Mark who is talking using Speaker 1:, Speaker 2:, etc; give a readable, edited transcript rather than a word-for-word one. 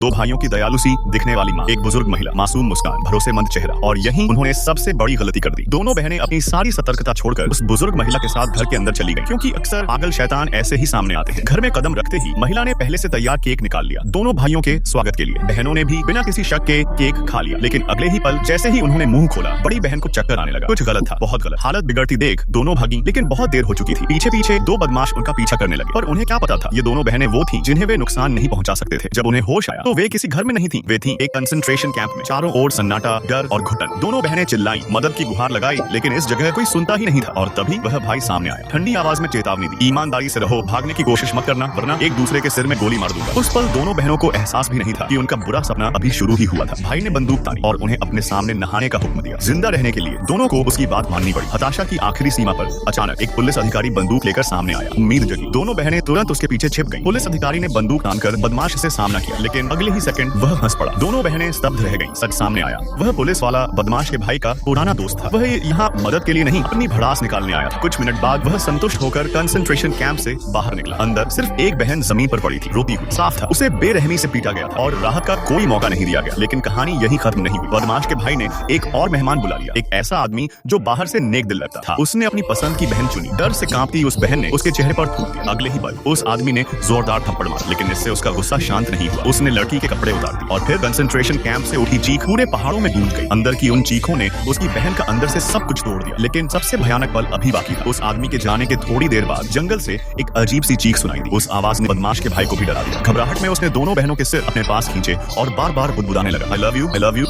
Speaker 1: दो भाइयों की दयालु सी दिखने वाली माँ, एक बुजुर्ग महिला, मासूम मुस्कान, भरोसेमंद चेहरा, और यहीं उन्होंने सबसे बड़ी गलती कर दी। दोनों बहनें अपनी सारी सतर्कता छोड़कर उस बुजुर्ग महिला के साथ घर के अंदर चली गईं, क्योंकि अक्सर पागल शैतान ऐसे ही सामने आते हैं। घर में कदम रखते ही महिला ने पहले से तैयार केक निकाल लिया दोनों भाइयों के स्वागत के लिए। बहनों ने भी बिना किसी शक के केक खा लिया, लेकिन अगले ही पल जैसे ही उन्होंने मुंह खोला, बड़ी बहन को चक्कर आने लगा। कुछ गलत था, बहुत गलत। हालत बिगड़ती देख दोनों भागी, लेकिन बहुत देर हो चुकी थी। पीछे पीछे दो बदमाश उनका पीछा करने लगे, पर उन्हें क्या पता था ये दोनों बहनें वो थीं जिन्हें वे नुकसान नहीं पहुंचा सकते थे। जब उन्हें होश आया तो वे किसी घर में नहीं थीं, वे थीं एक कंसंट्रेशन कैंप में। चारों ओर सन्नाटा, डर और घुटन। दोनों बहनें चिल्लाईं, मदद की गुहार लगाई, लेकिन इस जगह कोई सुनता ही नहीं था। और तभी वह भाई सामने आया, ठंडी आवाज में चेतावनी दी, ईमानदारी से रहो, भागने की कोशिश मत करना, वरना एक दूसरे के सिर में गोली मार दूंगा। उस पल दोनों बहनों को एहसास भी नहीं था कि उनका बुरा सपना अभी शुरू ही हुआ था। भाई ने बंदूक तानी और उन्हें अपने सामने नहाने का हुक्म दिया। जिंदा रहने के लिए दोनों को उसकी बात माननी पड़ी। हताशा की आखिरी सीमा पर अचानक एक पुलिस अधिकारी बंदूक लेकर सामने आया। उम्मीद जगी, दोनों बहनें तुरंत उसके पीछे छिप गईं। पुलिस अधिकारी ने बंदूक तानकर बदमाश से सामना किया, लेकिन अगले ही सेकंड वह हंस पड़ा। दोनों बहनें स्तब्ध रह गईं। सच सामने आया, वह पुलिस वाला बदमाश के भाई का पुराना दोस्त था। वह यहाँ मदद के लिए नहीं, अपनी भड़ास निकालने आया था। कुछ मिनट बाद वह संतुष्ट होकर कंसंट्रेशन कैंप से बाहर निकला। अंदर सिर्फ एक बहन जमीन पर पड़ी थी, रोती हुई। साफ था उसे बेरहमी से पीटा गया था और राहत का कोई मौका नहीं दिया गया। लेकिन कहानी यही खत्म नहीं हुई। बदमाश के भाई ने एक और मेहमान बुला लिया, एक ऐसा आदमी जो बाहर से नेक दिल लगता था। उसने अपनी पसंद की बहन चुनी। डर से कांपती उस बहन ने उसके चेहरे पर थूक दिया। अगले ही पल उस आदमी ने जोरदार थप्पड़ मारा, लेकिन इससे उसका गुस्सा शांत नहीं हुआ। उसने लड़की के कपड़े उतार दिए और फिर कंसंट्रेशन कैंप से उठी चीख पूरे पहाड़ों में गूंज गई। अंदर की उन चीखों ने उसकी बहन का अंदर से सब कुछ तोड़ दिया। लेकिन सबसे भयानक पल अभी बाकी था। उस आदमी के जाने के थोड़ी देर बाद जंगल से एक अजीब सी चीख सुनाई दी। उस आवाज ने बदमाश के भाई को भी डरा दिया। घबराहट में उसने दोनों बहनों के सिर अपने पास खींचे और बार बार बुदबुदाने लगा, I love you, I love you.